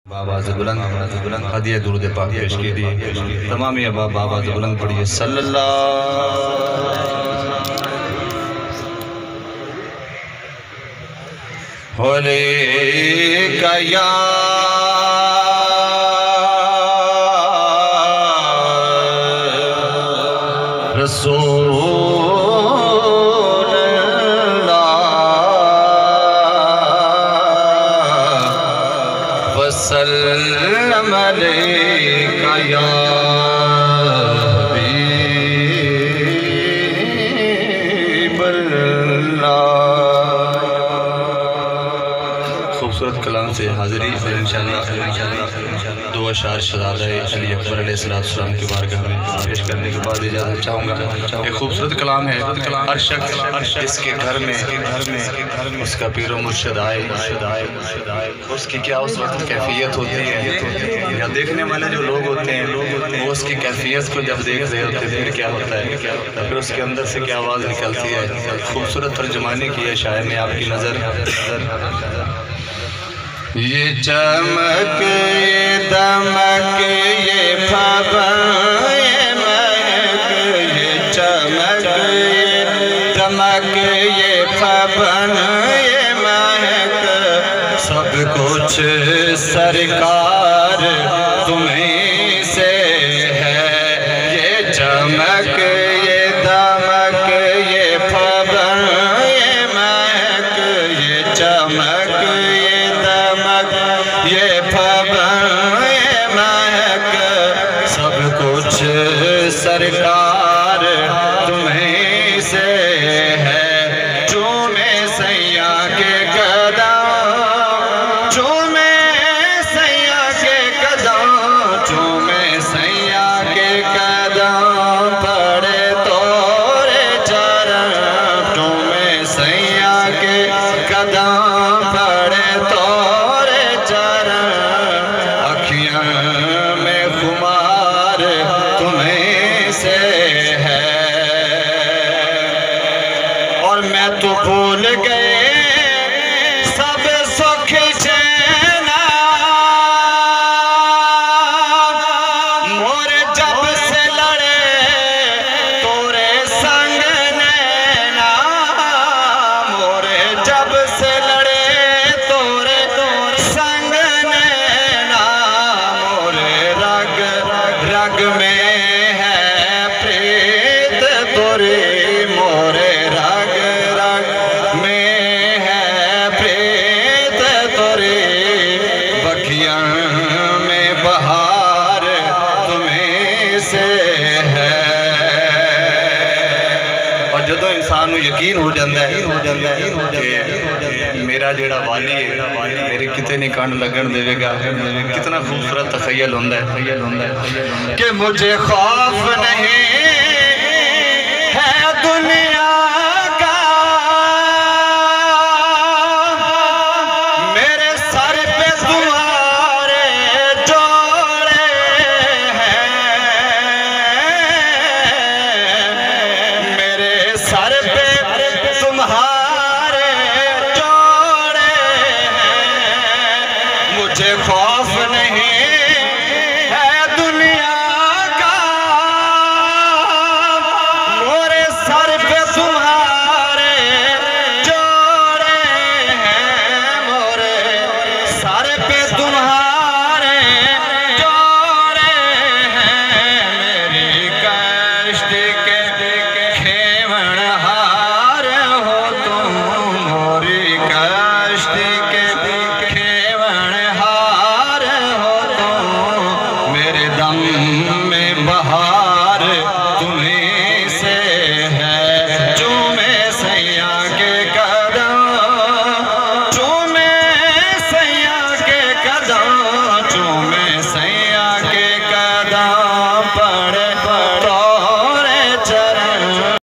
آواز بلند ہدیہ درود پاک پیش کی دی تمامی اباب آواز بلند پڑھیے صلی اللہ علیہ یا رسول وسلم علیکہ یا حبیب اللہ۔ خوبصورت کلام سے حاضری اور انشاءاللہ دو اشعار شہزادہ علی اکبر علیہ السلام کی بارگاہ میں پیش کرنے کے بعد اجازت چاہوں گا۔ ایک خوبصورت کلام ہے، ہر شخص جس کے گھر میں اس کا پیر و مرشد آئے، اس کی کیا اس وقت کیفیت ہوتی ہے، یا دیکھنے والے جو لوگ ہوتے ہیں وہ اس کی کیفیت کو جب دیکھ رہے ہوتے ہیں پھر کیا ہوتا ہے، پھر اس کے اندر سے کیا آواز نکلتی ہے۔ خوبصورت ترجمانی کی ہے شاعر نے آپ کی نظر۔ یہ چمک یہ دمک یہ پھبن یہ مہک، یہ چمک یہ دمک یہ پھبن یہ مہک، سب کچھ سرکار تمہیں سے ہے۔ یہ چمک یہ دمک یہ پھبن یہ مہک، یہ چمک یہ پھبن یہ مہک، سب کچھ سرکار تمہیں سے ہے۔ چومے سیاں کے قدم، چومے سیاں کے قدم، چومے سیاں کے قدم، پڑے تورے چرن، چومے سیاں کے قدم، پڑے میں خمار تمہیں سے ہے۔ اور میں تو بھول گئے سب سکھ چینا، مور جب سے لڑے تورے سنگ نینا، مور جب سے لڑے تورے سنگ نینا، رگ میں ہے پریت توری، مورے رگ میں ہے پریت توری، بکھیاں میں بہار تمہیں سے ہے۔ اور جدو انسان کو یقین ہو جاندہ ہے کہ میرا جڑا والی ہے میری کتے نہیں کانڈ لگن دے گا، کتنا خوبصورت تخیل ہوندہ ہے کہ مجھے خوف نہیں ہے دنیا کا، میرے سر پہ تمہارے جوڑے ہیں، میرے سر پہ تمہارے جوڑے ہیں، مجھے خوف نہیں ہے دنیا کا، میرے سر پہ تمہارے جوڑے ہیں، میرے سر پہ تمہارے جوڑے ہیں، میری کشتی کے کھیون ہار ہو تم، میری کشتی کے کھیون ہار ہو تم، میرے دم میں بہار